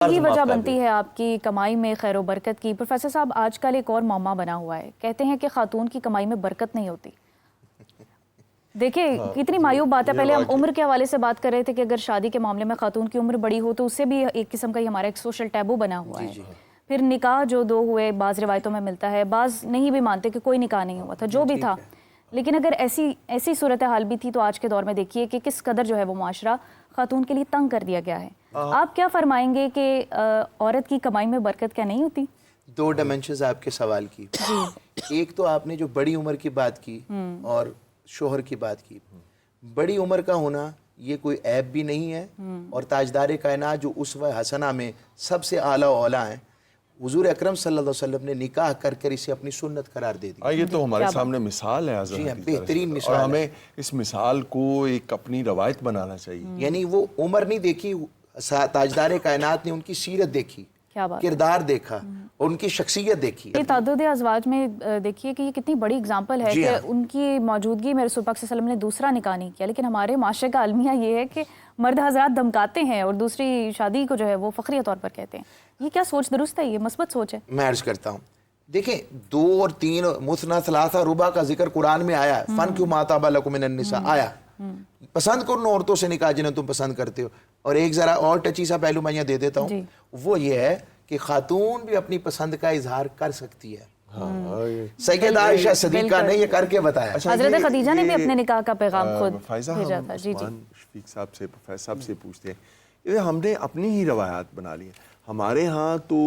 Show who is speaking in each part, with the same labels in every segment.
Speaker 1: کی وجہ بنتی ہے آپ کی کمائی میں خیر و برکت کی؟ پروفیسر صاحب، آج کل ایک اور معمہ بنا ہوا ہے، کہتے ہیں کہ خاتون کی کمائی میں برکت نہیں ہوتی۔ دیکھیں کتنی مایوب بات ہے۔ پہلے ہم عمر کے حوالے سے بات کر رہے تھے کہ اگر شادی کے معاملے میں خاتون کی عمر بڑی ہو تو اس سے بھی ایک قسم کا ہی ہمارا ایک سوشل ٹیبو بنا ہوا ہے۔ پھر نکاح جو دو ہوئے، بعض روایتوں میں ملتا ہے، بعض نہیں بھی مانتے کہ کوئی نکاح نہیں ہوا تھا، جو بھی تھا۔ لیکن اگر ایسی صورتحال بھی تھی تو آج کے دور میں دیکھیے کہ کس قدر جو ہے وہ معاشرہ خاتون کے لیے تنگ کر دیا گیا ہے۔ آپ کیا فرمائیں گے کہ عورت کی کمائی میں برکت کیا نہیں ہوتی؟
Speaker 2: دو ڈائمنشنز آپ کے سوال کی۔ ایک تو آپ نے جو بڑی عمر کی بات کی اور شوہر کی بات کی، بڑی عمر کا ہونا یہ کوئی عیب بھی نہیں ہے، اور تاجدار کائنات جو اسوہ حسنہ میں سب سے اعلیٰ و اولیٰ ہیں، حضور اکرم صلی اللہ علیہ وسلم نے نکاح کر کر اسے اپنی سنت قرار دے دی۔
Speaker 3: یہ تو ہمارے سامنے مثال ہے
Speaker 2: جی ہاں، بہترین مثال
Speaker 3: اور ہمیں اس مثال کو ایک اپنی روایت بنانا چاہیے۔
Speaker 2: یعنی وہ عمر نہیں دیکھی، تاجدار کائنات نے ان کی سیرت دیکھی، کردار دیکھا اور ان کی شخصیت دیکھی۔
Speaker 1: تعدد ازواج میں دیکھیے کہ یہ کتنی بڑی اگزامپل ہے کہ ان کی موجودگی میں رسول پاک صلی اللہ علیہ وسلم نے دوسرا نکاح نہیں کیا، لیکن ہمارے معاشرے کا المیہ یہ ہے کہ مرد حضرات دھمکاتے ہیں اور دوسری شادی کو جو ہے وہ فخریہ طور پر کہتے ہیں۔ یہ کیا سوچ درست ہے؟ یہ مثبت سوچ ہے؟
Speaker 2: میں عرض کرتا ہوں، دیکھیں 2 اور 3 مثنیٰ ثلاثہ رباع کا ذکر قرآن میں آیا ہے۔ فن کیوں ما طاب لکم من النساء آیا، پسند کرو ان عورتوں سے نکاح جنہیں تم پسند کرتے ہو۔ اور ایک ذرا اور ٹچی سا پہلو میں یہاں دے دیتا ہوں، وہ یہ ہے کہ خاتون بھی اپنی پسند کا اظہار کر سکتی ہے۔ سیدہ عائشہ صدیقہ نے یہ کر کے بتایا۔
Speaker 1: حضرت خدیجہ نے بھی اپنے نکاح کا پیغام خود بھیجا تھا۔ جی
Speaker 3: عثمان شفیق صاحب سے، پروفیسر صاحب سے پوچھتے ہیں، ہم نے اپنی ہی روایات بنا لی ہیں۔ ہمارے ہاں تو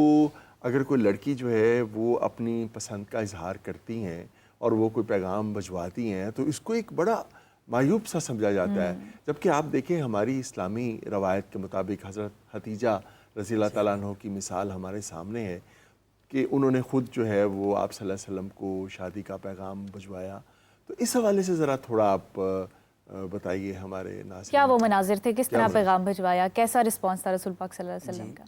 Speaker 3: اگر کوئی لڑکی جو ہے وہ اپنی پسند کا اظہار کرتی ہیں اور وہ کوئی پیغام بھجواتی ہیں تو اس کو ایک بڑا معیوب سا سمجھا جاتا ہے، جبکہ آپ دیکھیں ہماری اسلامی روایت کے مطابق حضرت ختیجہ رضی اللہ تعالیٰ عنہ کی مثال ہمارے سامنے ہے کہ انہوں نے خود جو ہے وہ آپ صلی اللہ علیہ وسلم کو شادی کا پیغام بھجوایا۔ تو اس حوالے سے ذرا تھوڑا آپ بتائیے ہمارے ناظرین،
Speaker 1: کیا وہ مناظر تھے، کس طرح پیغام بھجوایا، کیسا رسپانس تھا رسول پاک صلی اللہ علیہ وسلم کا؟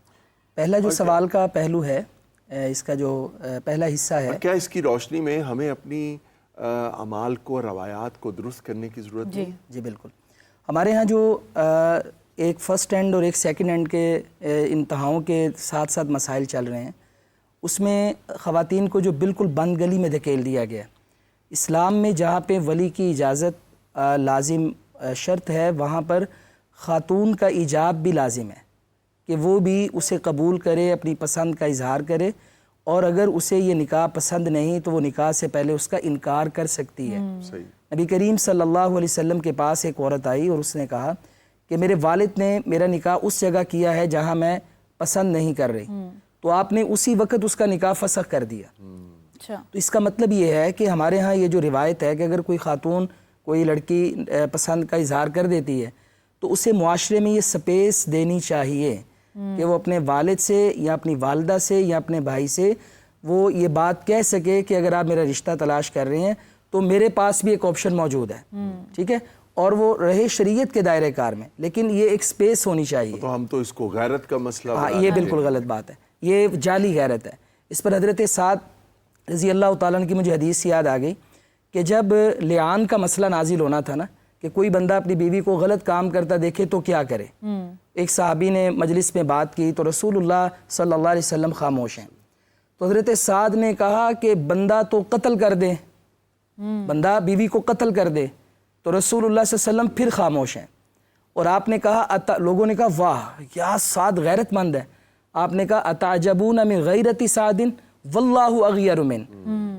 Speaker 4: پہلا جو سوال کا پہلو ہے، اس کا جو پہلا حصہ ہے،
Speaker 3: کیا اس کی روشنی میں ہمیں اپنی اعمال کو، روایات کو درست کرنے کی ضرورت ہے؟
Speaker 4: جی بالکل۔ ہمارے ہاں جو ایک فرسٹ اینڈ اور ایک سیکنڈ اینڈ کے انتہاؤں کے ساتھ ساتھ مسائل چل رہے ہیں، اس میں خواتین کو جو بالکل بند گلی میں دھکیل دیا گیا۔ اسلام میں جہاں پہ ولی کی اجازت لازم شرط ہے، وہاں پر خاتون کا ایجاب بھی لازم ہے کہ وہ بھی اسے قبول کرے، اپنی پسند کا اظہار کرے، اور اگر اسے یہ نکاح پسند نہیں تو وہ نکاح سے پہلے اس کا انکار کر سکتی ہے۔ نبی کریم صلی اللہ علیہ وسلم کے پاس ایک عورت آئی اور اس نے کہا کہ میرے والد نے میرا نکاح اس جگہ کیا ہے جہاں میں پسند نہیں کر رہی، تو آپ نے اسی وقت اس کا نکاح فسخ کر دیا۔ تو اس کا مطلب یہ ہے کہ ہمارے ہاں یہ جو روایت ہے کہ اگر کوئی خاتون، کوئی لڑکی پسند کا اظہار کر دیتی ہے تو اسے معاشرے میں یہ سپیس دینی چاہیے کہ وہ اپنے والد سے یا اپنی والدہ سے یا اپنے بھائی سے وہ یہ بات کہہ سکے کہ اگر آپ میرا رشتہ تلاش کر رہے ہیں تو میرے پاس بھی ایک آپشن موجود ہے، ٹھیک ہے، اور وہ رہے شریعت کے دائرہ کار میں، لیکن یہ ایک سپیس ہونی چاہیے۔
Speaker 3: تو ہم تو اس کو غیرت کا مسئلہ
Speaker 4: یہ بالکل غلط بات ہے، یہ جعلی غیرت ہے۔ اس پر حضرت سعد رضی اللہ تعالیٰ عنہ کی مجھے حدیث یاد آ گئی کہ جب لعان کا مسئلہ نازل ہونا تھا نا، کہ کوئی بندہ اپنی بیوی کو غلط کام کرتا دیکھے تو کیا کرے، ایک صحابی نے مجلس میں بات کی تو رسول اللہ صلی اللہ علیہ وسلم خاموش ہیں، تو حضرت سعد نے کہا کہ بندہ تو قتل کر دے، بندہ بیوی کو قتل کر دے، تو رسول اللہ صلی اللہ علیہ وسلم پھر خاموش ہیں، اور آپ نے کہا، لوگوں نے کہا واہ کیا سعد غیرت مند ہے، آپ نے کہا اتعجبون من غیرت سعد واللہ اغیر من،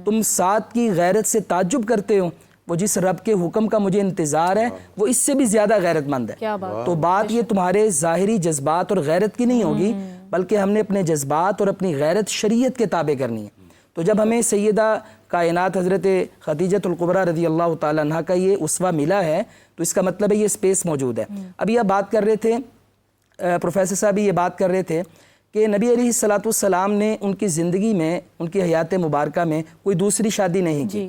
Speaker 4: تم سعد کی غیرت سے تعجب کرتے ہو، وہ جس رب کے حکم کا مجھے انتظار ہے وہ اس سے بھی زیادہ غیرت مند ہے۔ تو بات یہ تمہارے ظاہری جذبات اور غیرت کی نہیں ہوگی، بلکہ ہم نے اپنے جذبات اور اپنی غیرت شریعت کے تابع کرنی ہے۔ تو جب ہمیں سیدہ کائنات حضرت خدیجۃ الکبریٰ رضی اللہ تعالیٰ عنہ کا یہ اسوہ ملا ہے تو اس کا مطلب ہے یہ سپیس موجود ہے۔ ابھی آپ بات کر رہے تھے، پروفیسر صاحب یہ بات کر رہے تھے کہ نبی علیہ الصلوۃ والسلام نے ان کی زندگی میں، ان کی حیات مبارکہ میں کوئی دوسری شادی نہیں کی۔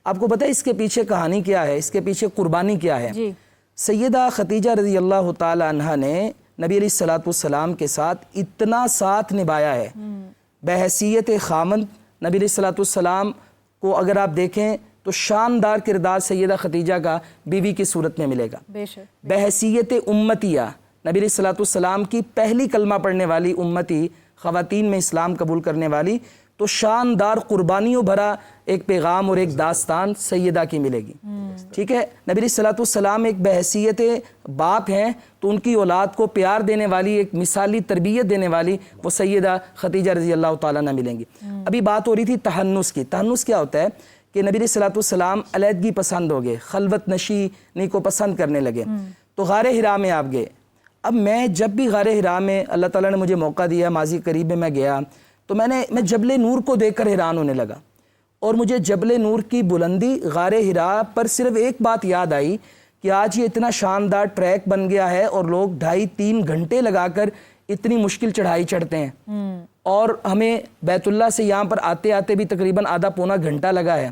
Speaker 4: آپ کو پتہ ہے اس کے پیچھے کہانی کیا ہے، اس کے پیچھے قربانی کیا ہے؟ سیدہ ختیجہ رضی اللہ تعالی عنہ نے نبی علیہ الصلوۃ والسلام کے ساتھ اتنا ساتھ نبھایا ہے، بحیثیت خامند نبی علیہ الصلوۃ والسلام کو اگر آپ دیکھیں تو شاندار کردار سیدہ ختیجہ کا بیوی کی صورت میں ملے گا۔ بحیثیت امتیہ نبی علیہ الصلوۃ والسلام کی پہلی کلمہ پڑھنے والی امتی خواتین میں اسلام قبول کرنے والی، تو شاندار قربانیوں بھرا ایک پیغام اور ایک داستان سیدہ کی ملے گی. ٹھیک ہے. نبی علیہ الصلوۃ والسلام ایک بحیثیت باپ ہیں تو ان کی اولاد کو پیار دینے والی، ایک مثالی تربیت دینے والی وہ سیدہ خدیجہ رضی اللہ تعالیٰ عنہ ملیں گی. ابھی بات ہو رہی تھی تحنس کی. تحنس کیا ہوتا ہے کہ نبی علیہ الصلوۃ والسلام علیحدگی پسند ہو گئے، خلوت نشینی کو پسند کرنے لگے، تو غار حرا میں آپ گئے. اب میں جب بھی غار حرا میں اللہ تعالیٰ نے مجھے موقع دیا، ماضی قریب میں گیا، تو میں جبل نور کو دیکھ کر حیران ہونے لگا. اور مجھے جبل نور کی بلندی، غار حرا پر صرف ایک بات یاد آئی کہ آج یہ اتنا شاندار ٹریک بن گیا ہے اور لوگ 2.5-3 گھنٹے لگا کر اتنی مشکل چڑھائی چڑھتے ہیں، اور ہمیں بیت اللہ سے یہاں پر آتے آتے بھی تقریباً آدھا پونا گھنٹہ لگا ہے.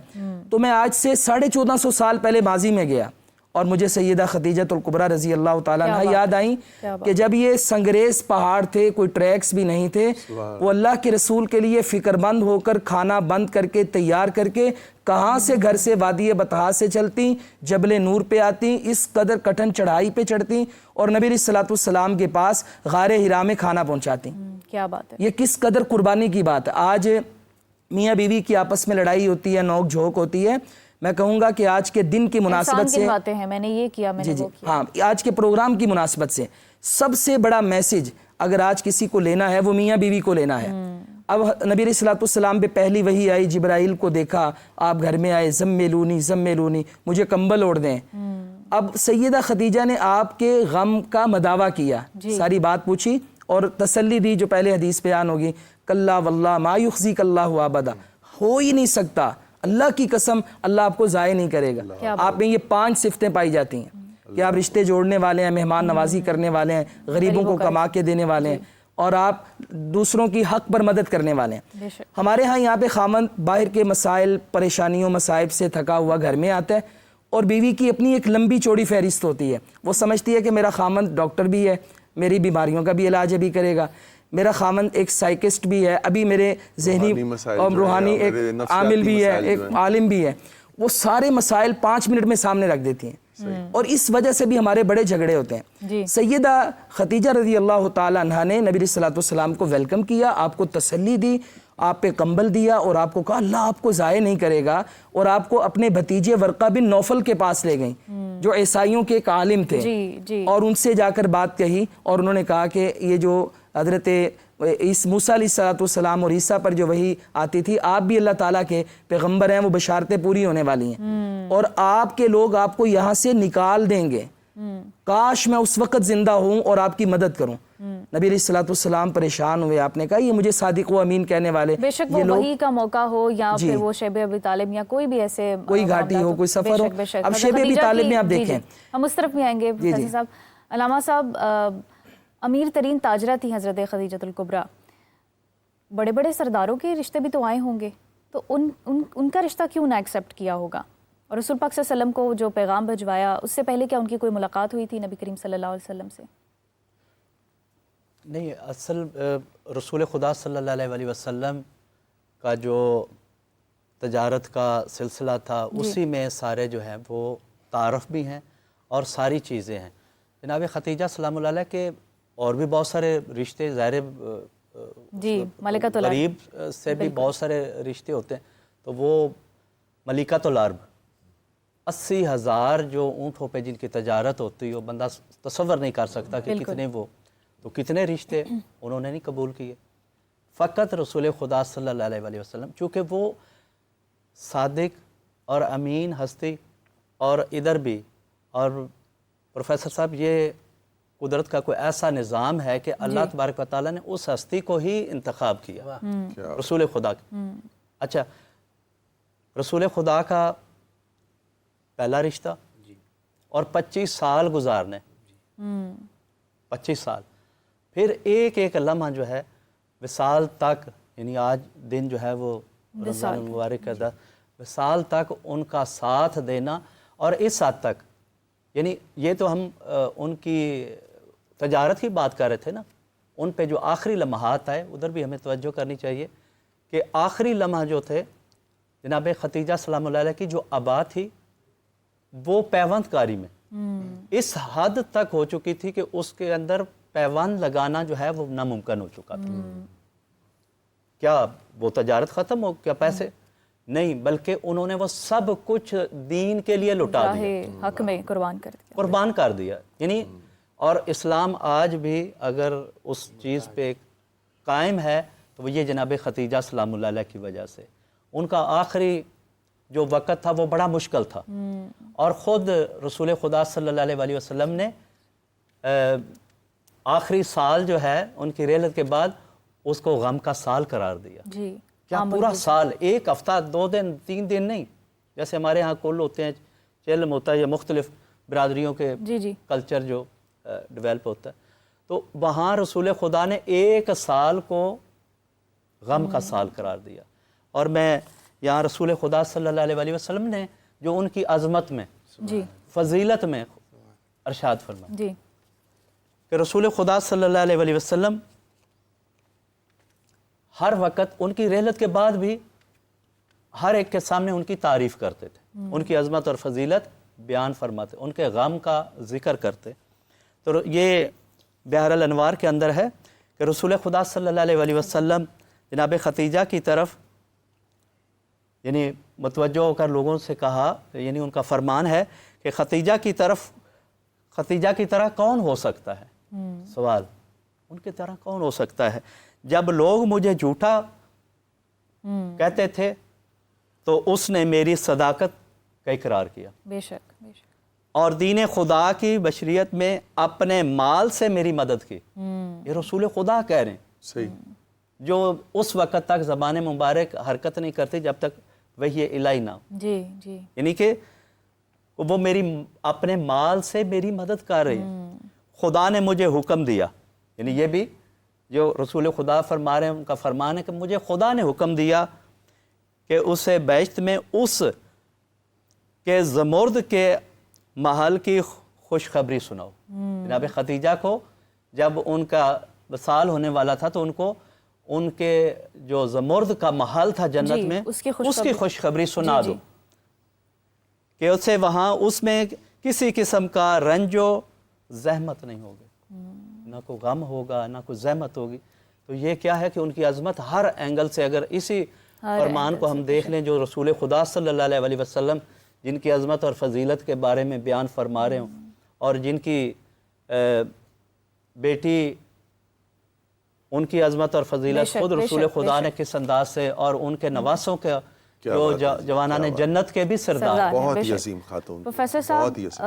Speaker 4: تو میں آج سے 1450 سال پہلے ماضی میں گیا اور مجھے سیدہ خدیجۃ الکبریٰ رضی اللہ تعالیٰ عنہ یاد آئیں کہ جب یہ سنگریز پہاڑ تھے، کوئی ٹریکس بھی نہیں تھے، وہ اللہ کے رسول کے لیے فکر مند ہو کر کھانا بند کر کے تیار کر کے کہاں سے گھر سے وادی بطحا سے چلتی، جبل نور پہ آتی، اس قدر کٹھن چڑھائی پہ چڑھتی اور نبی علیہ الصلوۃ والسلام کے پاس غار حرا میں کھانا پہنچاتی.
Speaker 1: کیا بات ہے.
Speaker 4: یہ کس قدر قربانی کی بات ہے. آج میاں بیوی کی آپس میں لڑائی ہوتی ہے، نوک جھوک ہوتی ہے. میں کہوں گا کہ آج کے دن کی مناسبت سے
Speaker 1: باتیں ہیں، میں نے یہ کیا، میں نے وہ کیا.
Speaker 4: ہاں، آج کے پروگرام کی مناسبت سے سب سے بڑا میسج اگر آج کسی کو لینا ہے وہ میاں بیوی کو لینا ہے. اب نبی علیہ الصلوۃ والسلام پہ پہلی وحی آئی، جبرائیل کو دیکھا، آپ گھر میں آئے، زملونی مجھے کمبل اوڑھ دیں. اب سیدہ خدیجہ نے آپ کے غم کا مداوع کیا، ساری بات پوچھی اور تسلی دی جو پہلے حدیث بیان ہوگی، کلا واللہ ما یخزیک اللہ ابدا، ہو ہی نہیں سکتا، اللہ کی قسم اللہ آپ کو ضائع نہیں کرے گا. آپ میں یہ 5 صفتیں پائی جاتی ہیں کہ آپ رشتے جوڑنے والے ہیں، مہمان نوازی کرنے والے ہیں، غریبوں کو کما کے دینے والے ہیں، اور آپ دوسروں کی حق پر مدد کرنے والے ہیں. ہمارے ہاں یہاں پہ خامند باہر کے مسائل، پریشانیوں، مصائب سے تھکا ہوا گھر میں آتا ہے اور بیوی کی اپنی ایک لمبی چوڑی فہرست ہوتی ہے. وہ سمجھتی ہے کہ میرا خامند ڈاکٹر بھی ہے، میری بیماریوں کا بھی علاج ابھی کرے گا، میرا خامند ایک سائیکسٹ بھی ہے، ابھی میرے ذہنی اور روحانی ایک عامل بھی ہے، ایک عالم بھی ہے. وہ سارے مسائل 5 منٹ میں سامنے رکھ دیتی ہیں اور اس وجہ سے بھی ہمارے بڑے جھگڑے ہوتے ہیں. سیدہ خدیجہ رضی اللہ تعالی عنہا نے نبی صلی اللہ علیہ وسلم کو ویلکم کیا، آپ کو تسلی دی، آپ پہ کمبل دیا اور آپ کو کہا اللہ آپ کو ضائع نہیں کرے گا، اور آپ کو اپنے بھتیجے ورقہ بن نوفل کے پاس لے گئیں جو عیسائیوں کے ایک عالم تھے، اور ان سے جا کر بات کہی اور انہوں نے کہا کہ یہ جو حضرت موسیٰ علیہ السلام اور عیسیٰ پر جو وحی آتی تھی، آپ بھی اللہ تعالیٰ کے پیغمبر ہیں، وہ بشارتیں پوری ہونے والی ہیں اور آپ کے لوگ آپ کو یہاں سے نکال دیں گے، کاش میں اس وقت زندہ ہوں اور آپ کی مدد کروں. نبی علیہ الصلوۃ والسلام پریشان ہوئے، آپ نے کہا یہ مجھے صادق و امین کہنے والے،
Speaker 1: بے شک وہ وحی کا موقع ہو یا پھر وہ شیب ابی طالب یا کوئی بھی ایسے
Speaker 4: کوئی گھاٹی ہو، کوئی سفر ہو. اب شیب ابی طالب میں آپ دیکھیں،
Speaker 1: ہم اس طرف بھی آئیں گے. پروفیسر صاحب، علامہ صاحب، امیر ترین تاجرہ تھی حضرت خدیجۃ الکبریٰ، بڑے بڑے سرداروں کے رشتے بھی تو آئے ہوں گے، تو ان کا رشتہ کیوں نہ ایکسیپٹ کیا ہوگا؟ اور رسول پاک صلی اللہ علیہ وسلم کو جو پیغام بھجوایا اس سے پہلے کیا ان کی کوئی ملاقات ہوئی تھی نبی کریم صلی اللہ علیہ وسلم سے؟
Speaker 5: نہیں، اصل رسول خدا صلی اللہ علیہ وسلم کا جو تجارت کا سلسلہ تھا اسی میں سارے جو ہیں وہ تعارف بھی ہیں اور ساری چیزیں ہیں. جناب خدیجہ سلام اللہ علیہ کے اور بھی بہت سارے رشتے، ظاہر
Speaker 1: ملکۃ العرب
Speaker 5: غریب سے بھی بہت سارے رشتے ہوتے ہیں. تو وہ ملکۃ العرب 80,000 جو اونٹوں پہ جن کی تجارت ہوتی ہے، وہ بندہ تصور نہیں کر سکتا کہ کتنے وہ، تو کتنے رشتے انہوں نے نہیں قبول کیے. فقط رسول خدا صلی اللہ علیہ وسلم، چونکہ وہ صادق اور امین ہستی، اور ادھر بھی، اور پروفیسر صاحب یہ قدرت کا کوئی ایسا نظام ہے کہ اللہ تبارک و تعالیٰ نے اس ہستی کو ہی انتخاب کیا، رسول خدا کی. اچھا، رسول خدا کا پہلا رشتہ اور 25 سال گزارنے، 25 سال، پھر ایک ایک لمحہ جو ہے وصال تک، یعنی آج دن جو ہے وہ رمضان المبارک کا وصال تک ان کا ساتھ دینا. اور اس حد تک، یعنی یہ تو ہم ان کی تجارت کی بات کر رہے تھے نا، ان پہ جو آخری لمحات آئے ادھر بھی ہمیں توجہ کرنی چاہیے کہ آخری لمحہ جو تھے جناب خدیجہ سلام اللہ علیہ کی جو آبا تھی، وہ پیوند کاری میں، اس حد تک ہو چکی تھی کہ اس کے اندر پیوند لگانا جو ہے وہ ناممکن ہو چکا تھا. کیا وہ تجارت ختم ہو، کیا پیسے نہیں، بلکہ انہوں نے وہ سب کچھ دین کے لیے لٹا دیا،
Speaker 1: راہ حق میں
Speaker 5: قربان کر دیا. یعنی اور اسلام آج بھی اگر اس چیز پہ قائم ہے تو وہ یہ جناب ختیجہ سلام اللہ علیہ کی وجہ سے. ان کا آخری جو وقت تھا وہ بڑا مشکل تھا، اور خود رسول خدا صلی اللہ علیہ وسلم نے آخری سال جو ہے ان کی رحلت کے بعد اس کو غم کا سال قرار دیا.
Speaker 1: جی
Speaker 5: کیا پورا سال، ایک ہفتہ، 2 دن 3 دن نہیں، جیسے ہمارے ہاں کل ہوتے ہیں، چلم ہوتا ہے یا مختلف برادریوں کے
Speaker 1: جی
Speaker 5: کلچر جو ڈیولپ ہوتا ہے، تو وہاں رسول خدا نے ایک سال کو غم کا سال قرار دیا. اور میں یہاں رسول خدا صلی اللہ علیہ وسلم نے جو ان کی عظمت میں،
Speaker 1: جی
Speaker 5: فضیلت میں ارشاد فرمایا
Speaker 1: جی
Speaker 5: کہ رسول خدا صلی اللہ علیہ وسلم ہر وقت ان کی رحلت کے بعد بھی ہر ایک کے سامنے ان کی تعریف کرتے تھے، ان کی عظمت اور فضیلت بیان فرماتے، ان کے غم کا ذکر کرتے. تو یہ بحر الانوار کے اندر ہے کہ رسول خدا صلی اللہ علیہ وسلم جناب ختیجہ کی طرف یعنی متوجہ ہو کر لوگوں سے کہا، یعنی ان کا فرمان ہے کہ ختیجہ کی طرح کون ہو سکتا ہے؟ سوال، ان کی طرح کون ہو سکتا ہے؟ جب لوگ مجھے جھوٹا کہتے تھے تو اس نے میری صداقت کا اقرار کیا،
Speaker 1: بے شک
Speaker 5: اور دین خدا کی بشریت میں اپنے مال سے میری مدد کی. یہ رسول خدا کہہ رہے ہیں،
Speaker 3: صحیح،
Speaker 5: جو اس وقت تک زبان مبارک حرکت نہیں کرتی جب تک وحی الہی نہ ہو.
Speaker 1: جی
Speaker 5: یعنی کہ وہ میری اپنے مال سے میری مدد کر رہے ہیں. خدا نے مجھے حکم دیا، یعنی یہ بھی جو رسول خدا فرما رہے ہیں ان کا فرمان ہے کہ مجھے خدا نے حکم دیا کہ اسے بہشت میں اس کے زمرد کے محل کی خوشخبری سناؤ. جناب ختیجہ کو جب ان کا وصال ہونے والا تھا تو ان کو ان کے جو زمرد کا محل تھا جنت میں اس کی خوشخبری سنا دو کہ اسے وہاں اس میں کسی قسم کا رنج و زحمت نہیں ہوگی، نہ کوئی غم ہوگا، نہ کوئی زحمت ہوگی. تو یہ کیا ہے کہ ان کی عظمت ہر اینگل سے، اگر اسی فرمان کو ہم دیکھ لیں جو رسول خدا صلی اللہ علیہ وسلم جن کی عظمت اور فضیلت کے بارے میں بیان فرما رہے ہوں، اور جن کی بیٹی ان کی عظمت اور فضیلت خود رسول خدا نے کس انداز سے، اور ان کے نواسوں کے جو جوانان جنت کے بھی سردار.
Speaker 3: بہت ہی عظیم خاتون،
Speaker 1: پروفیسر
Speaker 3: بہت ہی
Speaker 1: صاحب
Speaker 3: عظیم.